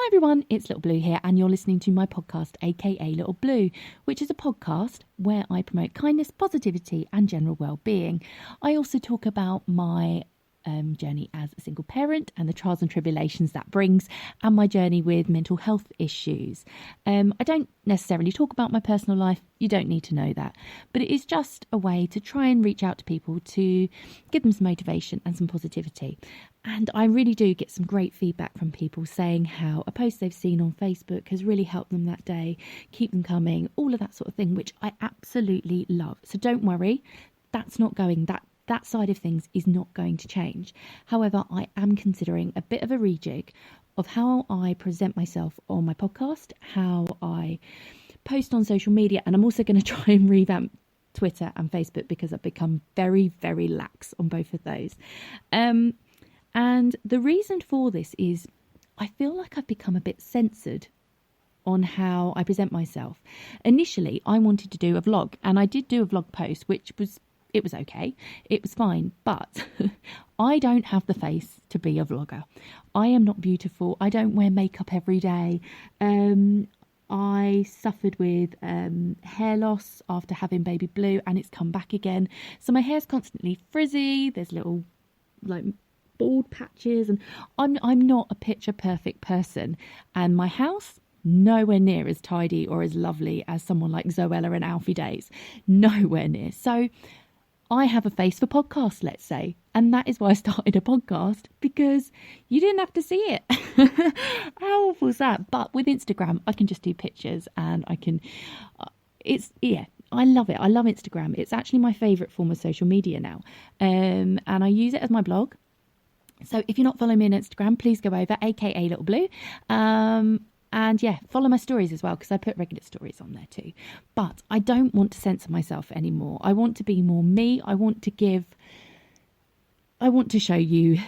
Hi everyone, it's LilBlu here and you're listening to my podcast, aka LilBlu, which is a podcast where I promote kindness, positivity and general well-being. I also talk about my journey as a single parent and the trials and tribulations that brings, and my journey with mental health issues. I don't necessarily talk about my personal life, you don't need to know that, but it is just a way to try and reach out to people to give them some motivation and some positivity. And I really do get some great feedback from people saying how a post they've seen on Facebook has really helped them that day, keep them coming, all of that sort of thing, which I absolutely love. So don't worry, that's not going, that side of things is not going to change. However, I am considering a bit of a rejig of how I present myself on my podcast, how I post on social media, and I'm also going to try and revamp Twitter and Facebook because I've become very, very lax on both of those. And the reason for this is I feel like I've become a bit censored on how I present myself. Initially, I wanted to do a vlog, and I did do a vlog post, it was okay. It was fine, but I don't have the face to be a vlogger. I am not beautiful. I don't wear makeup every day. I suffered with hair loss after having baby Blue, and it's come back again. So my hair's constantly frizzy. There's little bald patches, and I'm not a picture perfect person. And my house, nowhere near as tidy or as lovely as someone like Zoella and Alfie Days. Nowhere near. So I have a face for podcasts, let's say. And that is why I started a podcast, because you didn't have to see it. How awful is that? But with Instagram, I can just do pictures and I can, I love it. I love Instagram. It's actually my favourite form of social media now. And I use it as my blog. So if you're not following me on Instagram, please go over, aka LilBlu. And yeah, follow my stories as well, because I put regular stories on there too. But I don't want to censor myself anymore. I want to be more me. I want to show you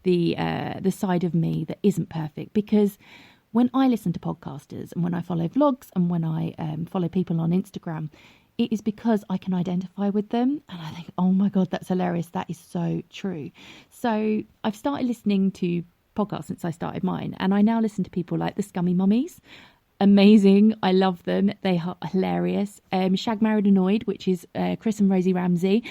the side of me that isn't perfect, because when I listen to podcasters and when I follow vlogs and when I follow people on Instagram, it is because I can identify with them. And I think, oh my God, that's hilarious. That is so true. So I've started listening to podcasts since I started mine, and I now listen to people like the Scummy Mummies. Amazing. I love them. They are hilarious. Shag Married Annoyed, which is Chris and Rosie Ramsey,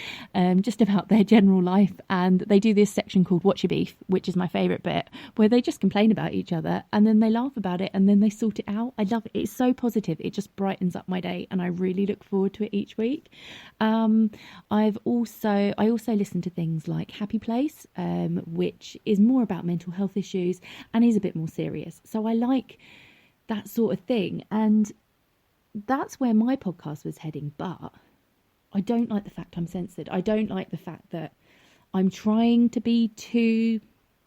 just about their general life. And they do this section called What's Your Beef, which is my favourite bit, where they just complain about each other and then they laugh about it and then they sort it out. I love it. It's so positive. It just brightens up my day and I really look forward to it each week. I also listen to things like Happy Place, which is more about mental health issues and is a bit more serious. So I like that sort of thing, and that's where my podcast was heading. But I don't like the fact I'm censored. I don't like the fact that I'm trying to be too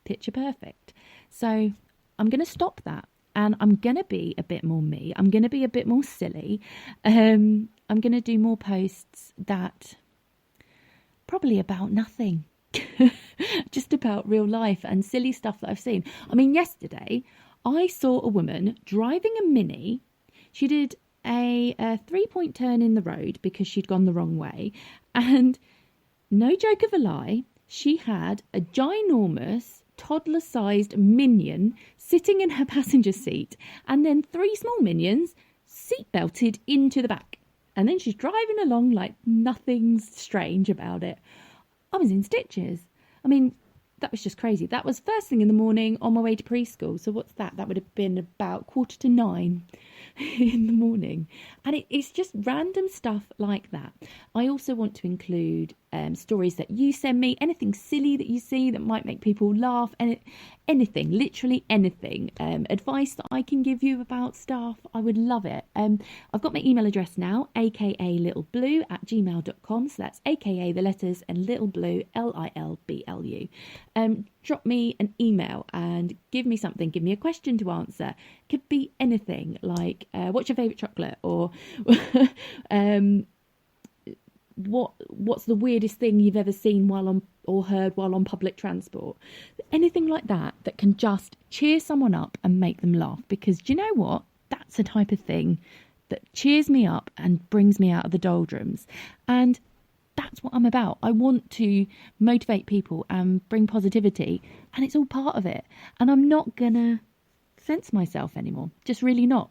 picture perfect. So I'm going to stop that, and I'm going to be a bit more me. I'm going to be a bit more silly. I'm going to do more posts that probably about nothing. Just about real life and silly stuff that I've seen. I mean, yesterday I saw a woman driving a Mini. She did a 3-point turn in the road because she'd gone the wrong way. And no joke of a lie, she had a ginormous toddler-sized minion sitting in her passenger seat, and then 3 small minions seatbelted into the back. And then she's driving along like nothing's strange about it. I was in stitches. I mean, that was just crazy. That was first thing in the morning on my way to preschool. So what's that? That would have been about 8:45 in the morning. And it's just random stuff like that. I also want to include stories that you send me, anything silly that you see that might make people laugh, and anything, literally anything. Advice that I can give you about stuff. I would love it. I've got my email address now, aka LilBlu@gmail.com. So that's aka the letters and LilBlu, LilBlu. Drop me an email and give me something. Give me a question to answer. Could be anything like what's your favourite chocolate, or what's the weirdest thing you've ever seen or heard while on public transport. Anything like that can just cheer someone up and make them laugh, because do you know what? That's the type of thing that cheers me up and brings me out of the doldrums. And that's what I'm about. I want to motivate people and bring positivity, and it's all part of it. And I'm not gonna sense myself anymore. Just really not.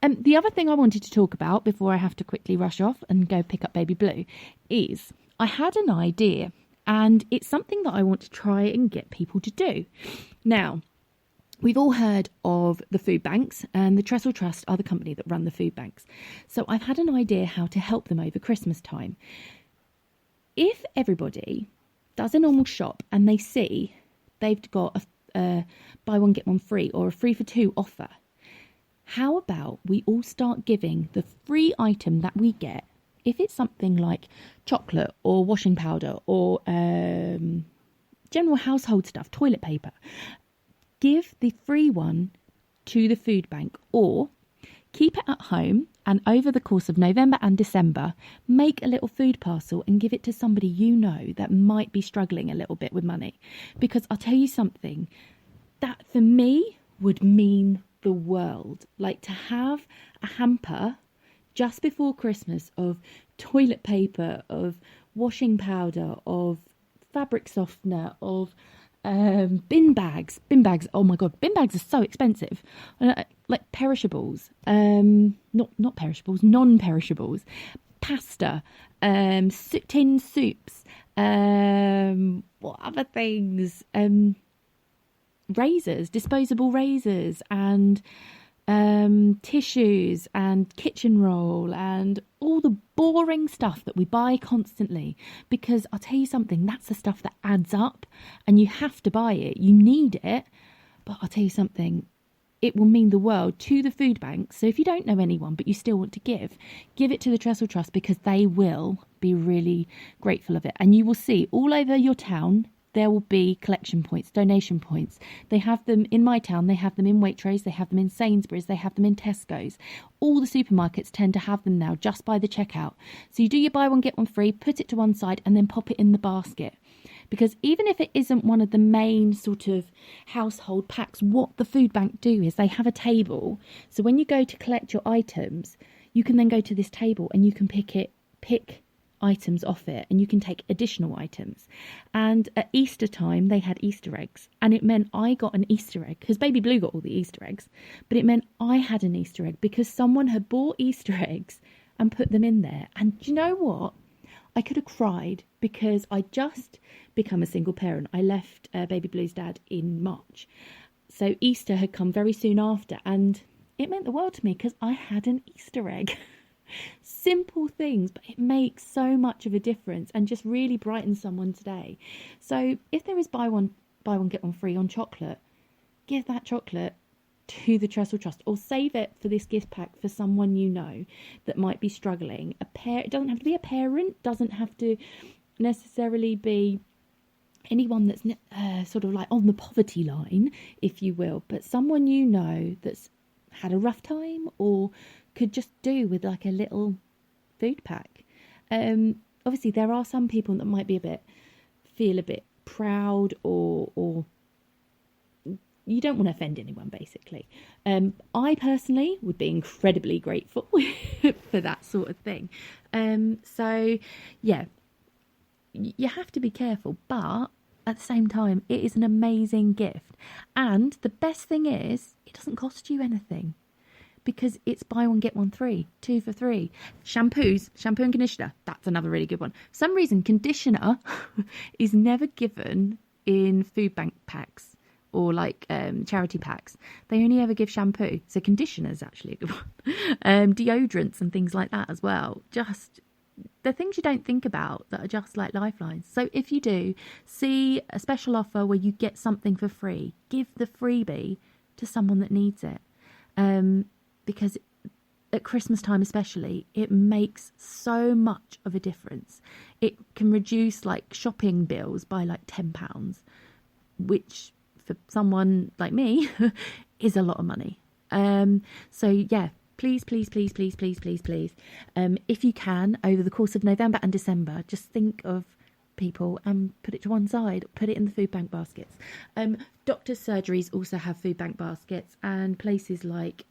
The other thing I wanted to talk about before I have to quickly rush off and go pick up Baby Blue is I had an idea, and it's something that I want to try and get people to do. Now, we've all heard of the food banks, and the Trestle Trust are the company that run the food banks. So I've had an idea how to help them over Christmas time. If everybody does a normal shop and they see they've got a buy one, get one free or a 3 for 2 offer, how about we all start giving the free item that we get, if it's something like chocolate or washing powder or general household stuff, toilet paper, give the free one to the food bank, or keep it at home and over the course of November and December, make a little food parcel and give it to somebody you know that might be struggling a little bit with money. Because I'll tell you something, that for me would mean the world. Like to have a hamper just before Christmas of toilet paper, of washing powder, of fabric softener, of bin bags. Oh my god, bin bags are so expensive. Like perishables, not perishables, non-perishables, pasta, tin soups, what other things? Razors, disposable razors, and tissues, and kitchen roll, and all the boring stuff that we buy constantly. Because I'll tell you something, that's the stuff that adds up, and you have to buy it. You need it. But I'll tell you something, it will mean the world to the food bank. So if you don't know anyone but you still want to give it to the Trestle Trust, because they will be really grateful of it. And you will see all over your town there will be collection points, donation points. They have them in my town, they have them in Waitrose, they have them in Sainsbury's, they have them in Tesco's. All the supermarkets tend to have them now just by the checkout. So you do your buy one, get one free, put it to one side and then pop it in the basket. Because even if it isn't one of the main sort of household packs, what the food bank do is they have a table. So when you go to collect your items, you can then go to this table and you can pick items off it, and you can take additional items. And at Easter time they had Easter eggs, and it meant I got an Easter egg because Baby Blue got all the Easter eggs, but it meant I had an Easter egg because someone had bought Easter eggs and put them in there. And do you know what? I could have cried because I just become a single parent. I left Baby Blue's dad in March, so Easter had come very soon after, and it meant the world to me because I had an Easter egg. Simple things, but it makes so much of a difference and just really brightens someone's day. So if there is buy one get one free on chocolate, give that chocolate to the Trestle Trust, or save it for this gift pack for someone you know that might be struggling. It doesn't have to be a parent, doesn't have to necessarily be anyone that's sort of like on the poverty line, if you will, but someone you know that's had a rough time or could just do with like a little food pack. Obviously there are some people that might be feel a bit proud, or you don't want to offend anyone basically. I personally would be incredibly grateful for that sort of thing. So yeah, you have to be careful, but at the same time it is an amazing gift. And the best thing is it doesn't cost you anything, because it's buy one get one free, 2 for 3. Shampoo and conditioner, that's another really good one. For some reason conditioner is never given in food bank packs or like charity packs. They only ever give shampoo, so conditioner is actually a good one. Deodorants and things like that as well, just the things you don't think about that are just like lifelines. So if you do see a special offer where you get something for free, give the freebie to someone that needs it. Because at Christmas time especially, it makes so much of a difference. It can reduce like shopping bills by like £10, which for someone like me is a lot of money. So yeah, please, if you can, over the course of November and December, just think of people and put it to one side, put it in the food bank baskets. Doctors' surgeries also have food bank baskets, and places like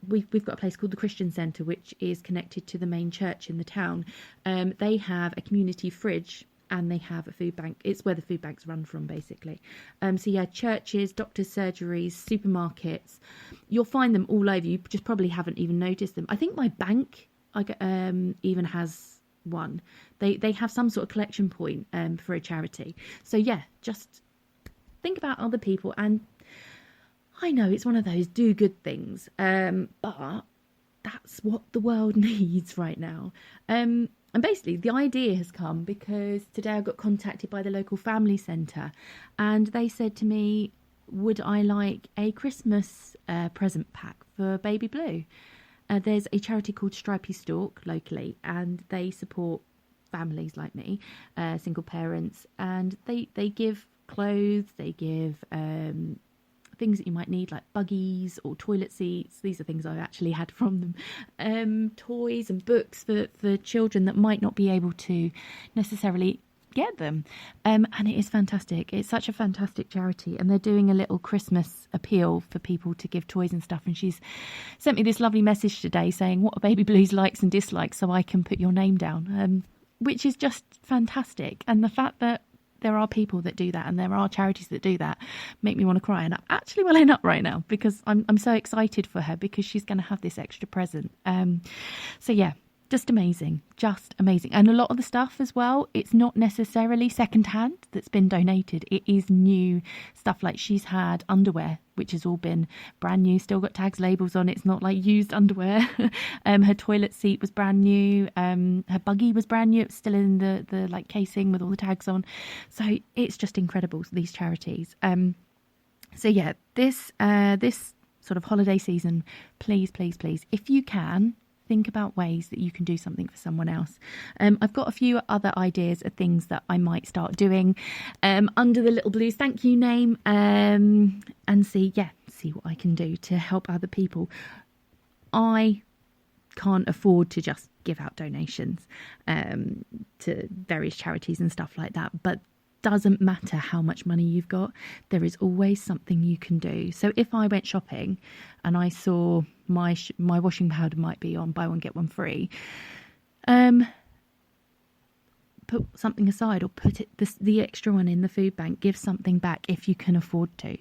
we've got a place called the Christian Centre, which is connected to the main church in the town. They have a community fridge, and they have a food bank. It's where the food banks run from, basically. So yeah, churches, doctors' surgeries, supermarkets, you'll find them all over. You just probably haven't even noticed them. I think my bank even has one. They have some sort of collection point for a charity. So yeah, just think about other people. And I know it's one of those do good things, but that's what the world needs right now. And basically the idea has come because today I got contacted by the local family centre, and they said to me, would I like a Christmas present pack for baby Blue? There's a charity called Stripey Stalk locally, and they support families like me, single parents, and they give clothes, they give things that you might need, like buggies or toilet seats. These are things I've actually had from them. Toys and books for children that might not be able to necessarily get them. And it is fantastic. It's such a fantastic charity, and they're doing a little Christmas appeal for people to give toys and stuff. And she's sent me this lovely message today saying, what are baby Blue's likes and dislikes, so I can put your name down, which is just fantastic. And the fact that there are people that do that and there are charities that do that make me want to cry. And I'm actually welling up right now because I'm so excited for her, because she's going to have this extra present. So yeah, just amazing. And a lot of the stuff as well, it's not necessarily secondhand that's been donated. It is new stuff. Like she's had underwear, which has all been brand new, still got tags, labels on. It's not like used underwear. Her toilet seat was brand new. Her buggy was brand new. It's still in the like casing with all the tags on. So it's just incredible, these charities. So yeah, this sort of holiday season, please, if you can, think about ways that you can do something for someone else. I've got a few other ideas of things that I might start doing under the LilBlu's thank you name, and see what I can do to help other people. I can't afford to just give out donations to various charities and stuff like that, but doesn't matter how much money you've got, there is always something you can do. So if I went shopping and I saw my washing powder might be on buy one get one free, put something aside, or put the extra one in the food bank. Give something back if you can afford to.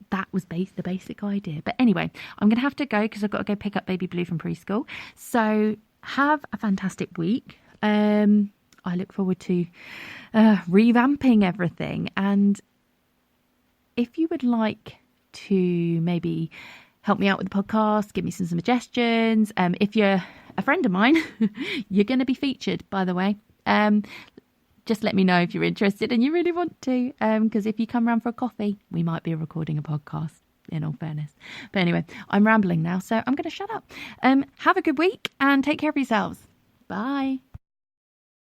That was the basic idea. But anyway, I'm gonna have to go because I've got to go pick up baby Blue from preschool. So have a fantastic week. I look forward to revamping everything. And if you would like to maybe help me out with the podcast, give me some suggestions. If you're a friend of mine, you're going to be featured, by the way. Just let me know if you're interested and you really want to. Because if you come round for a coffee, we might be recording a podcast, in all fairness. But anyway, I'm rambling now, so I'm going to shut up. Have a good week and take care of yourselves. Bye.